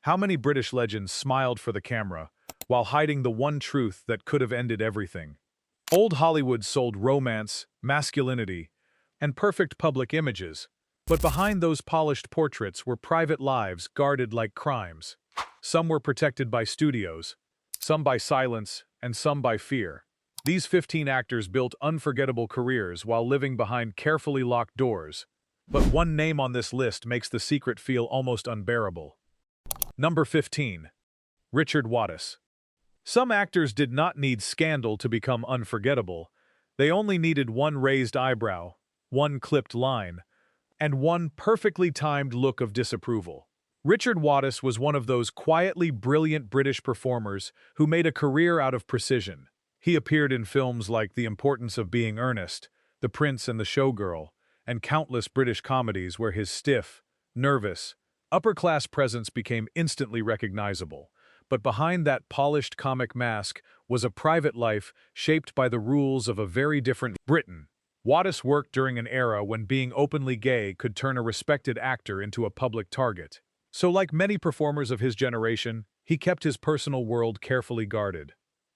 How many British legends smiled for the camera while hiding the one truth that could have ended everything? Old Hollywood sold romance, masculinity, and perfect public images, but behind those polished portraits were private lives guarded like crimes. Some were protected by studios, some by silence, and some by fear. These 15 actors built unforgettable careers while living behind carefully locked doors. But one name on this list makes the secret feel almost unbearable. Number 15. Richard Wattis. Some actors did not need scandal to become unforgettable. They only needed one raised eyebrow, one clipped line, and one perfectly timed look of disapproval. Richard Wattis was one of those quietly brilliant British performers who made a career out of precision. He appeared in films like The Importance of Being Earnest, The Prince and the Showgirl, and countless British comedies where his stiff, nervous, upper-class presence became instantly recognizable. But behind that polished comic mask was a private life shaped by the rules of a very different Britain. Wattis worked during an era when being openly gay could turn a respected actor into a public target. So like many performers of his generation, he kept his personal world carefully guarded.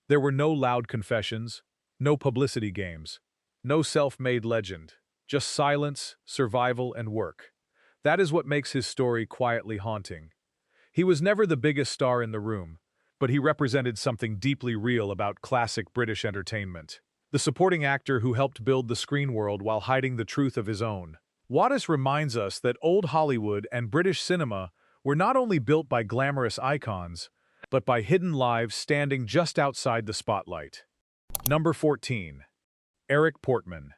There were no loud confessions, no publicity games, no self-made legend, just silence, survival, and work. That is what makes his story quietly haunting. He was never the biggest star in the room, but he represented something deeply real about classic British entertainment. The supporting actor who helped build the screen world while hiding the truth of his own. Wattis reminds us that old Hollywood and British cinema were not only built by glamorous icons, but by hidden lives standing just outside the spotlight. Number 14. Eric Portman.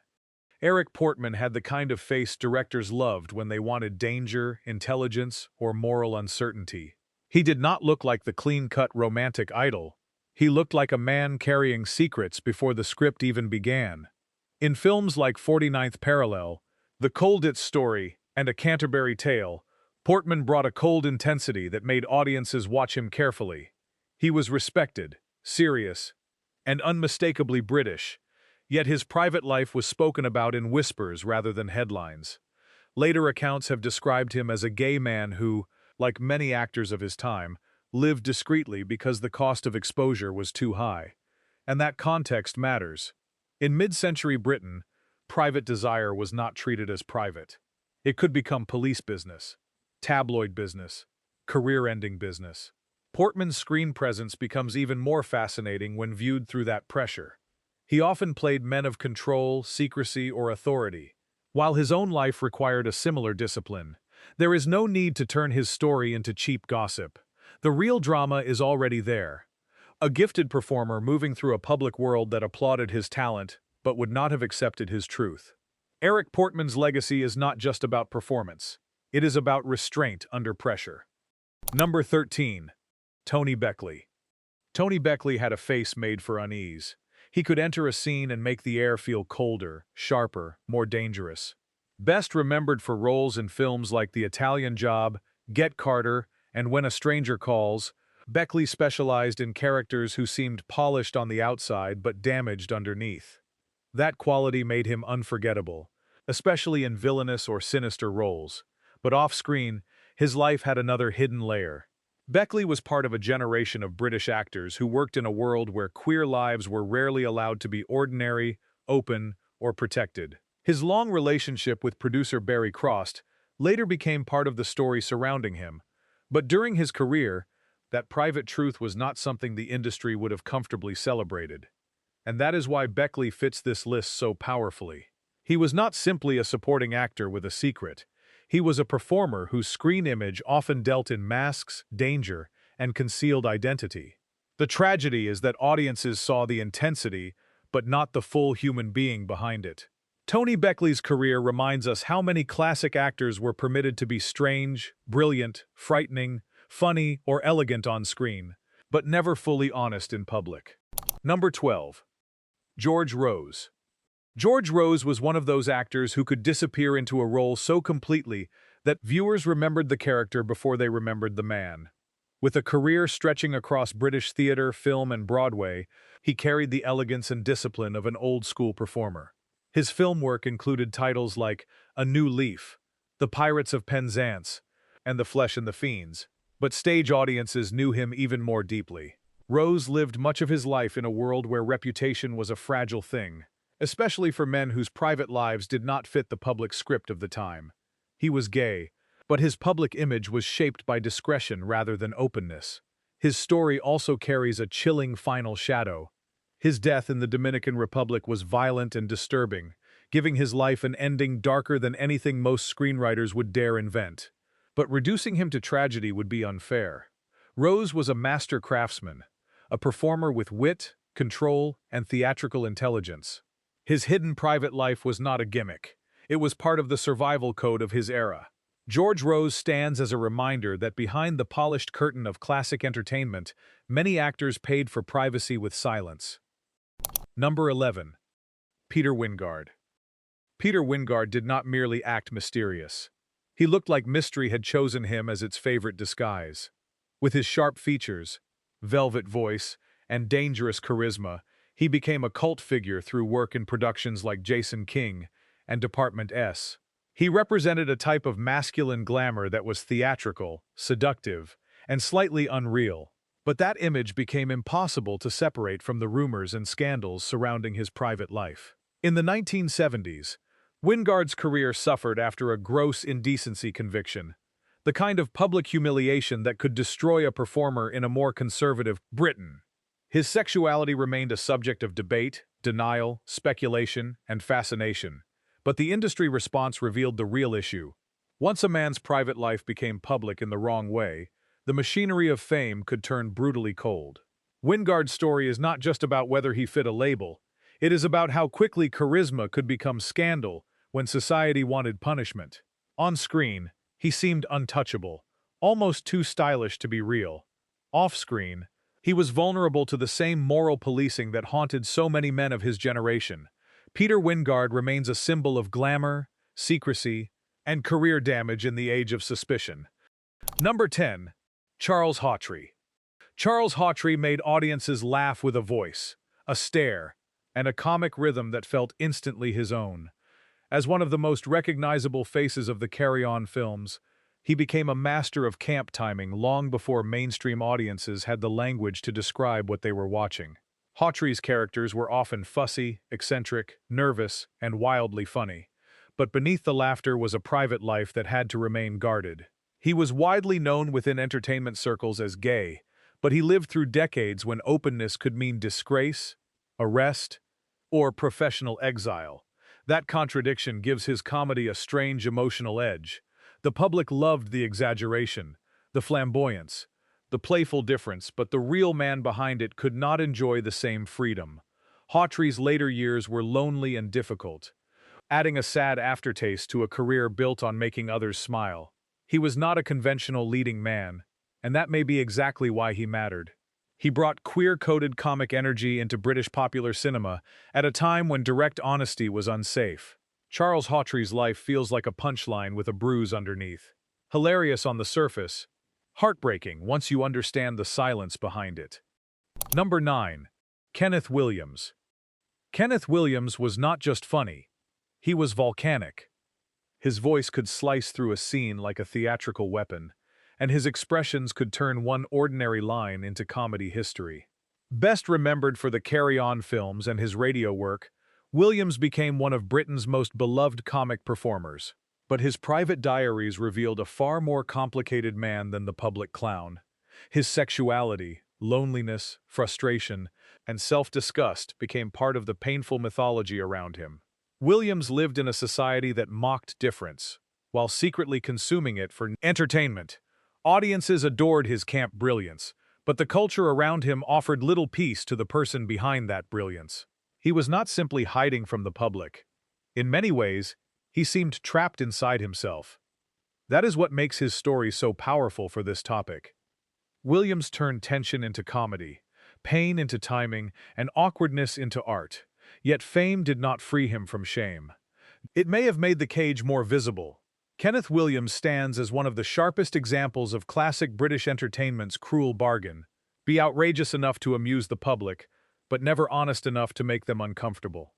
Eric Portman had the kind of face directors loved when they wanted danger, intelligence, or moral uncertainty. He did not look like the clean-cut romantic idol. He looked like a man carrying secrets before the script even began. In films like 49th Parallel, The Colditz Story, and A Canterbury Tale, Portman brought a cold intensity that made audiences watch him carefully. He was respected, serious, and unmistakably British. Yet his private life was spoken about in whispers rather than headlines. Later accounts have described him as a gay man who, like many actors of his time, lived discreetly because the cost of exposure was too high. And that context matters. In mid-century Britain, private desire was not treated as private. It could become police business, tabloid business, career-ending business. Portman's screen presence becomes even more fascinating when viewed through that pressure. He often played men of control, secrecy, or authority. While his own life required a similar discipline, there is no need to turn his story into cheap gossip. The real drama is already there. A gifted performer moving through a public world that applauded his talent, but would not have accepted his truth. Eric Portman's legacy is not just about performance. It is about restraint under pressure. Number 13. Tony Beckley. Tony Beckley had a face made for unease. He could enter a scene and make the air feel colder, sharper, more dangerous. Best remembered for roles in films like The Italian Job, Get Carter, and When a Stranger Calls, Beckley specialized in characters who seemed polished on the outside but damaged underneath. That quality made him unforgettable, especially in villainous or sinister roles. But off-screen, his life had another hidden layer. Beckley was part of a generation of British actors who worked in a world where queer lives were rarely allowed to be ordinary, open, or protected. His long relationship with producer Barry Crost later became part of the story surrounding him, but during his career, that private truth was not something the industry would have comfortably celebrated. And that is why Beckley fits this list so powerfully. He was not simply a supporting actor with a secret. He was a performer whose screen image often dealt in masks, danger, and concealed identity. The tragedy is that audiences saw the intensity, but not the full human being behind it. Tony Beckley's career reminds us how many classic actors were permitted to be strange, brilliant, frightening, funny, or elegant on screen, but never fully honest in public. Number 12. George Rose. George Rose was one of those actors who could disappear into a role so completely that viewers remembered the character before they remembered the man. With a career stretching across British theater, film, and Broadway, he carried the elegance and discipline of an old-school performer. His film work included titles like A New Leaf, The Pirates of Penzance, and The Flesh and the Fiends. but stage audiences knew him even more deeply. Rose lived much of his life in a world where reputation was a fragile thing, especially for men whose private lives did not fit the public script of the time. He was gay, but his public image was shaped by discretion rather than openness. His story also carries a chilling final shadow. His death in the Dominican Republic was violent and disturbing, giving his life an ending darker than anything most screenwriters would dare invent. But reducing him to tragedy would be unfair. Rose was a master craftsman, a performer with wit, control, and theatrical intelligence. His hidden private life was not a gimmick. It was part of the survival code of his era. George Rose stands as a reminder that behind the polished curtain of classic entertainment, many actors paid for privacy with silence. Number 11. Peter Wyngarde. Peter Wyngarde did not merely act mysterious. He looked like mystery had chosen him as its favorite disguise. With his sharp features, velvet voice, and dangerous charisma, he became a cult figure through work in productions like Jason King and Department S. He represented a type of masculine glamour that was theatrical, seductive, and slightly unreal. But that image became impossible to separate from the rumors and scandals surrounding his private life. In the 1970s, Wyngarde's career suffered after a gross indecency conviction, the kind of public humiliation that could destroy a performer in a more conservative Britain. His sexuality remained a subject of debate, denial, speculation, and fascination. But the industry response revealed the real issue. Once a man's private life became public in the wrong way, the machinery of fame could turn brutally cold. Wyngarde's story is not just about whether he fit a label. It is about how quickly charisma could become scandal when society wanted punishment. On screen, he seemed untouchable, almost too stylish to be real. Off-screen, he was vulnerable to the same moral policing that haunted so many men of his generation. Peter Wyngarde remains a symbol of glamour, secrecy, and career damage in the age of suspicion. Number 10. Charles Hawtrey. Charles Hawtrey made audiences laugh with a voice, a stare, and a comic rhythm that felt instantly his own. As one of the most recognizable faces of the Carry On films, he became a master of camp timing long before mainstream audiences had the language to describe what they were watching. Hawtrey's characters were often fussy, eccentric, nervous, and wildly funny. But beneath the laughter was a private life that had to remain guarded. He was widely known within entertainment circles as gay, but he lived through decades when openness could mean disgrace, arrest, or professional exile. That contradiction gives his comedy a strange emotional edge. The public loved the exaggeration, the flamboyance, the playful difference, but the real man behind it could not enjoy the same freedom. Hawtrey's later years were lonely and difficult, adding a sad aftertaste to a career built on making others smile. He was not a conventional leading man, and that may be exactly why he mattered. He brought queer-coded comic energy into British popular cinema at a time when direct honesty was unsafe. Charles Hawtrey's life feels like a punchline with a bruise underneath. Hilarious on the surface, heartbreaking once you understand the silence behind it. Number 9. Kenneth Williams. Kenneth Williams was not just funny, he was volcanic. His voice could slice through a scene like a theatrical weapon, and his expressions could turn one ordinary line into comedy history. Best remembered for the Carry On films and his radio work, Williams became one of Britain's most beloved comic performers. But his private diaries revealed a far more complicated man than the public clown. His sexuality, loneliness, frustration, and self-disgust became part of the painful mythology around him. Williams lived in a society that mocked difference, while secretly consuming it for entertainment. Audiences adored his camp brilliance, but the culture around him offered little peace to the person behind that brilliance. He was not simply hiding from the public. In many ways, he seemed trapped inside himself. That is what makes his story so powerful for this topic. Williams turned tension into comedy, pain into timing, and awkwardness into art. Yet fame did not free him from shame. It may have made the cage more visible. Kenneth Williams stands as one of the sharpest examples of classic British entertainment's cruel bargain. Be outrageous enough to amuse the public, but never honest enough to make them uncomfortable.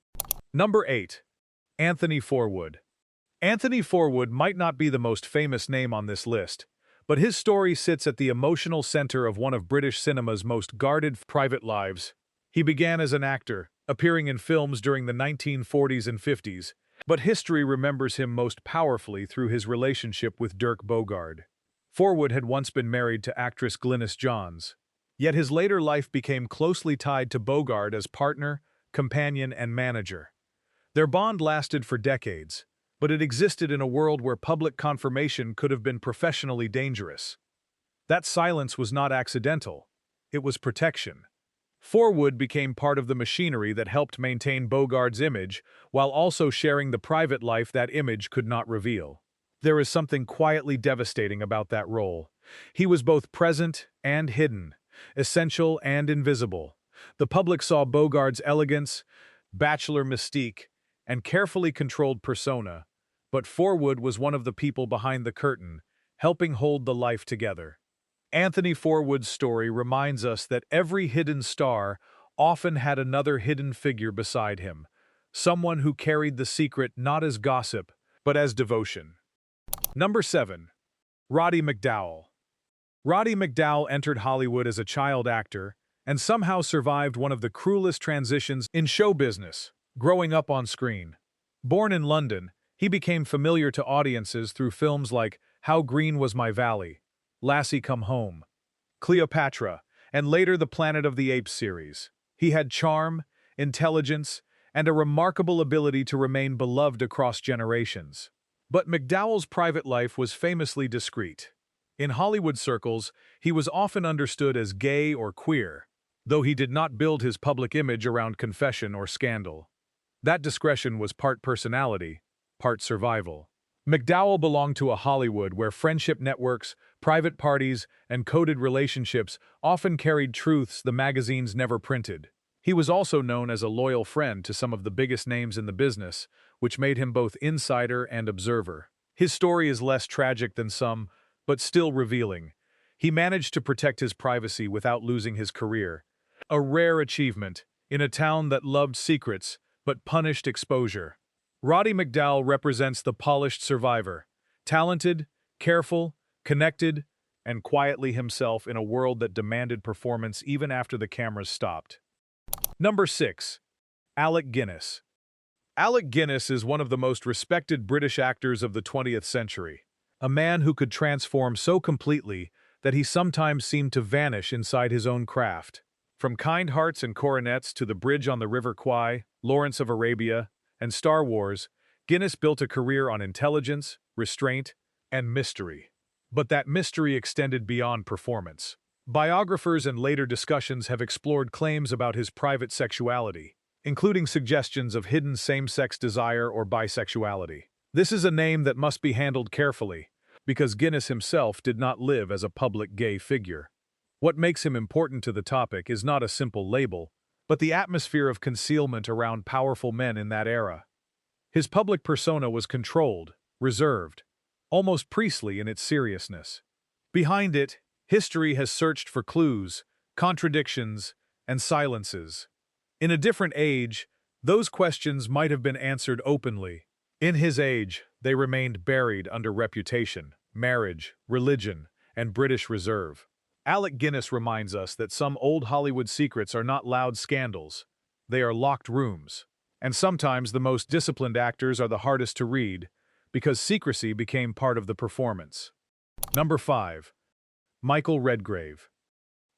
Number 8. Anthony Forwood. Anthony Forwood might not be the most famous name on this list, But his story sits at the emotional center of one of British cinema's most guarded private lives. He began as an actor, appearing in films during the 1940s and 50s, but history remembers him most powerfully through his relationship with Dirk Bogarde. Forwood had once been married to actress Glynis Johns, yet his later life became closely tied to Bogarde as partner, companion, and manager. Their bond lasted for decades, but it existed in a world where public confirmation could have been professionally dangerous. That silence was not accidental, it was protection. Forwood became part of the machinery that helped maintain Bogarde's image, while also sharing the private life that image could not reveal. There is something quietly devastating about that role. He was both present and hidden, essential and invisible. The public saw Bogarde's elegance, bachelor mystique, and carefully controlled persona, but Forwood was one of the people behind the curtain, helping hold the life together. Anthony Forwood's story reminds us that every hidden star often had another hidden figure beside him, someone who carried the secret not as gossip, but as devotion. Number 7. Roddy McDowall. Roddy McDowall entered Hollywood as a child actor and somehow survived one of the cruelest transitions in show business, growing up on screen. Born in London, he became familiar to audiences through films like How Green Was My Valley, Lassie Come Home, Cleopatra, and later the Planet of the Apes series. He had charm, intelligence, and a remarkable ability to remain beloved across generations. But McDowall's private life was famously discreet. In Hollywood circles, he was often understood as gay or queer, though he did not build his public image around confession or scandal. That discretion was part personality, part survival. McDowall belonged to a Hollywood where friendship networks, private parties, and coded relationships often carried truths the magazines never printed. He was also known as a loyal friend to some of the biggest names in the business, which made him both insider and observer. His story is less tragic than some, but still revealing. He managed to protect his privacy without losing his career. A rare achievement in a town that loved secrets but punished exposure. Roddy McDowall represents the polished survivor, talented, careful, connected, and quietly himself in a world that demanded performance even after the cameras stopped. Number 6. Alec Guinness. Alec Guinness is one of the most respected British actors of the 20th century, a man who could transform so completely that he sometimes seemed to vanish inside his own craft. From Kind Hearts and Coronets to The Bridge on the River Kwai, Lawrence of Arabia, and Star Wars, Guinness built a career on intelligence, restraint, and mystery. But that mystery extended beyond performance. Biographers and later discussions have explored claims about his private sexuality, including suggestions of hidden same-sex desire or bisexuality. This is a name that must be handled carefully, because Guinness himself did not live as a public gay figure. What makes him important to the topic is not a simple label, but the atmosphere of concealment around powerful men in that era. His public persona was controlled, reserved, almost priestly in its seriousness. Behind it, history has searched for clues, contradictions, and silences. In a different age, those questions might have been answered openly. In his age, they remained buried under reputation, marriage, religion, and British reserve. Alec Guinness reminds us that some old Hollywood secrets are not loud scandals. They are locked rooms. And sometimes the most disciplined actors are the hardest to read, because secrecy became part of the performance. Number 5. Michael Redgrave.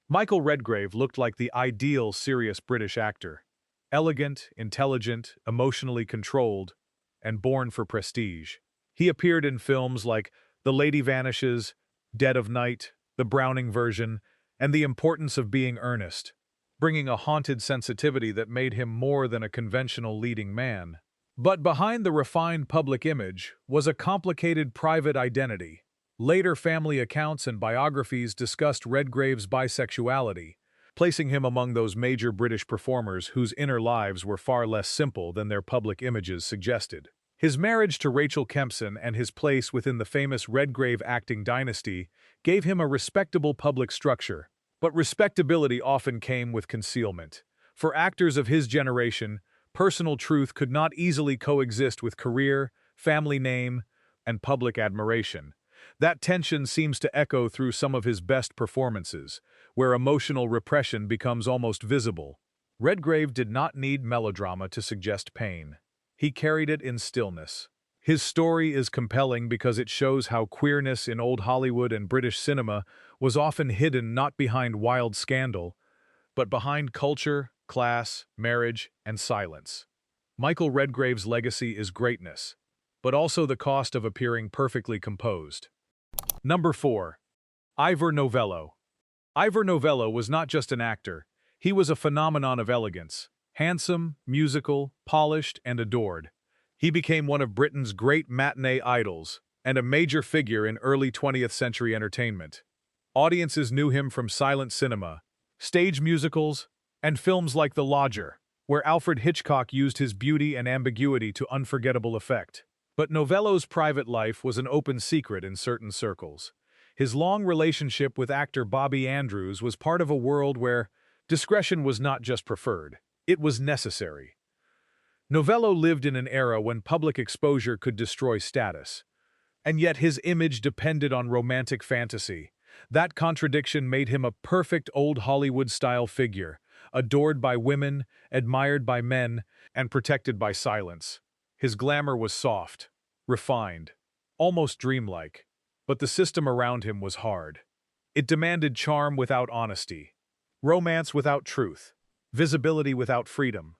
Michael Redgrave looked like the ideal serious British actor. Elegant, intelligent, emotionally controlled, and born for prestige. He appeared in films like The Lady Vanishes, Dead of Night, the Browning version, and The Importance of Being Earnest, bringing a haunted sensitivity that made him more than a conventional leading man. But behind the refined public image was a complicated private identity. Later family accounts and biographies discussed Redgrave's bisexuality, placing him among those major British performers whose inner lives were far less simple than their public images suggested. His marriage to Rachel Kempson and his place within the famous Redgrave acting dynasty gave him a respectable public structure, but respectability often came with concealment. For actors of his generation, personal truth could not easily coexist with career, family name, and public admiration. That tension seems to echo through some of his best performances, where emotional repression becomes almost visible. Redgrave did not need melodrama to suggest pain. He carried it in stillness. His story is compelling because it shows how queerness in old Hollywood and British cinema was often hidden not behind wild scandal, but behind culture, class, marriage, and silence. Michael Redgrave's legacy is greatness, but also the cost of appearing perfectly composed. Number 4. Ivor Novello. Ivor Novello was not just an actor, he was a phenomenon of elegance. Handsome, musical, polished, and adored. He became one of Britain's great matinee idols, and a major figure in early 20th century entertainment. Audiences knew him from silent cinema, stage musicals, and films like The Lodger, where Alfred Hitchcock used his beauty and ambiguity to unforgettable effect. But Novello's private life was an open secret in certain circles. His long relationship with actor Bobby Andrews was part of a world where discretion was not just preferred, it was necessary. Novello lived in an era when public exposure could destroy status, and yet his image depended on romantic fantasy. That contradiction made him a perfect old Hollywood-style figure, adored by women, admired by men, and protected by silence. His glamour was soft, refined, almost dreamlike, but the system around him was hard. It demanded charm without honesty, romance without truth, visibility without freedom.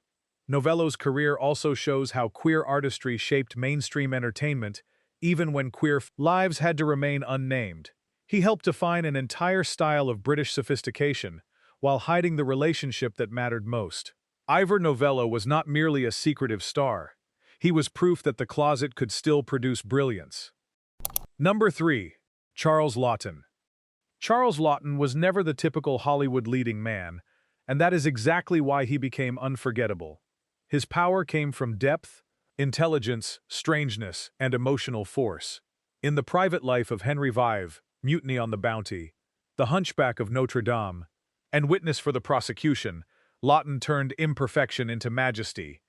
Novello's career also shows how queer artistry shaped mainstream entertainment, even when queer lives had to remain unnamed. He helped define an entire style of British sophistication, while hiding the relationship that mattered most. Ivor Novello was not merely a secretive star. He was proof that the closet could still produce brilliance. Number 3. Charles Laughton. Charles Laughton was never the typical Hollywood leading man, and that is exactly why he became unforgettable. His power came from depth, intelligence, strangeness, and emotional force. In the private life of Henry Vive, Mutiny on the Bounty, The Hunchback of Notre Dame, and Witness for the Prosecution, Laughton turned imperfection into majesty.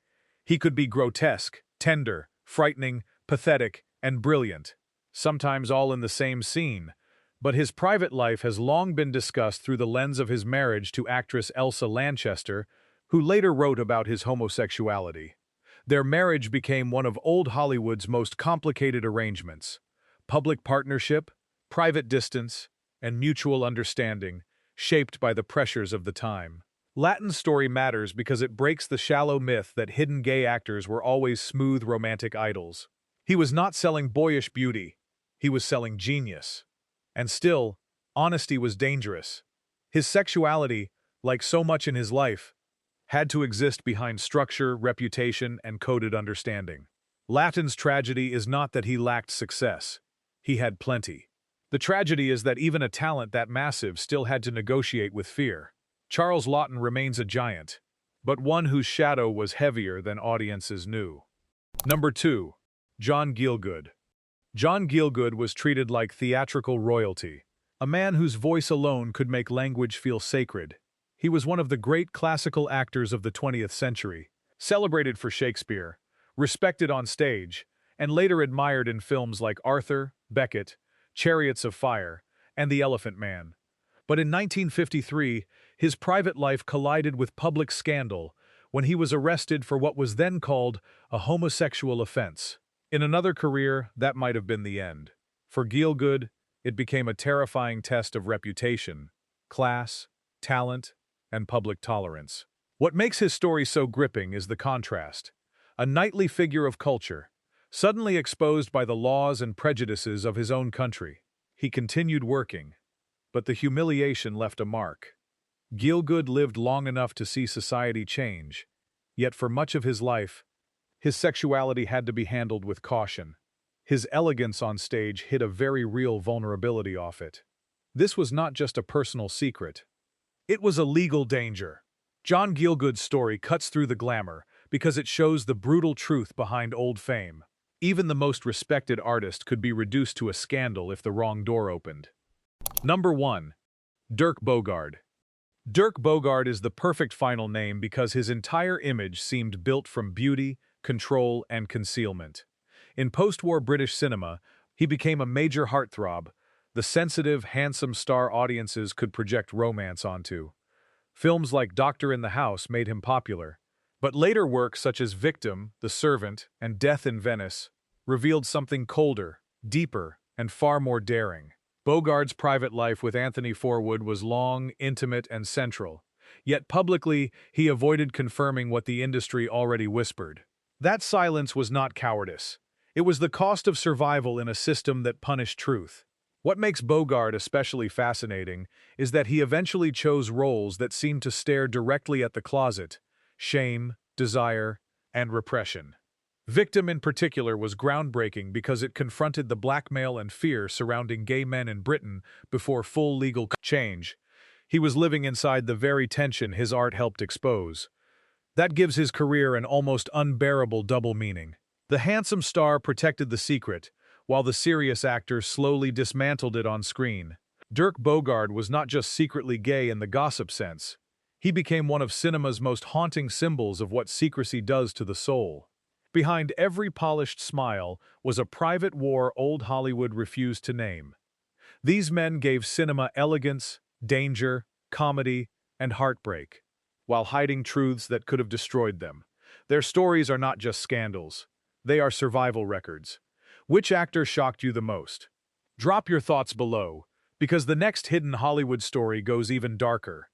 He could be grotesque, tender, frightening, pathetic, and brilliant, sometimes all in the same scene. But his private life has long been discussed through the lens of his marriage to actress Elsa Lanchester, who later wrote about his homosexuality. Their marriage became one of old Hollywood's most complicated arrangements. Public partnership, private distance, and mutual understanding, shaped by the pressures of the time. Laughton's story matters because it breaks the shallow myth that hidden gay actors were always smooth romantic idols. He was not selling boyish beauty, he was selling genius. And still, honesty was dangerous. His sexuality, like so much in his life, had to exist behind structure, reputation, and coded understanding. Laughton's tragedy is not that he lacked success. He had plenty. The tragedy is that even a talent that massive still had to negotiate with fear. Charles Laughton remains a giant, but one whose shadow was heavier than audiences knew. Number 2. John Gielgud. John Gielgud was treated like theatrical royalty, a man whose voice alone could make language feel sacred. He was one of the great classical actors of the 20th century, celebrated for Shakespeare, respected on stage, and later admired in films like Arthur, Beckett, Chariots of Fire, and The Elephant Man. But in 1953, his private life collided with public scandal when he was arrested for what was then called a homosexual offense. In another career, that might have been the end. For Gielgud, it became a terrifying test of reputation, class, talent, and public tolerance. What makes his story so gripping is the contrast. A knightly figure of culture, suddenly exposed by the laws and prejudices of his own country. He continued working, but the humiliation left a mark. Gielgud lived long enough to see society change, yet for much of his life, his sexuality had to be handled with caution. His elegance on stage hid a very real vulnerability off it. This was not just a personal secret. It was a legal danger. John Gielgud's story cuts through the glamour because it shows the brutal truth behind old fame. Even the most respected artist could be reduced to a scandal if the wrong door opened. Number 1. Dirk Bogarde. Dirk Bogarde is the perfect final name because his entire image seemed built from beauty, control, and concealment. In post-war British cinema, He became a major heartthrob, the sensitive, handsome star audiences could project romance onto. Films like Doctor in the House made him popular, but later works such as Victim, The Servant, and Death in Venice revealed something colder, deeper, and far more daring. Bogart's private life with Anthony Forwood was long, intimate, and central, yet publicly he avoided confirming what the industry already whispered. That silence was not cowardice. It was the cost of survival in a system that punished truth. What makes Bogart especially fascinating is that he eventually chose roles that seemed to stare directly at the closet: shame, desire, and repression. Victim in particular was groundbreaking because it confronted the blackmail and fear surrounding gay men in Britain before full legal change. He was living inside the very tension his art helped expose. That gives his career an almost unbearable double meaning. The handsome star protected the secret, while the serious actor slowly dismantled it on screen. Dirk Bogarde was not just secretly gay in the gossip sense. He became one of cinema's most haunting symbols of what secrecy does to the soul. Behind every polished smile was a private war old Hollywood refused to name. These men gave cinema elegance, danger, comedy, and heartbreak, while hiding truths that could have destroyed them. Their stories are not just scandals. They are survival records. Which actor shocked you the most? Drop your thoughts below, because the next hidden Hollywood story goes even darker.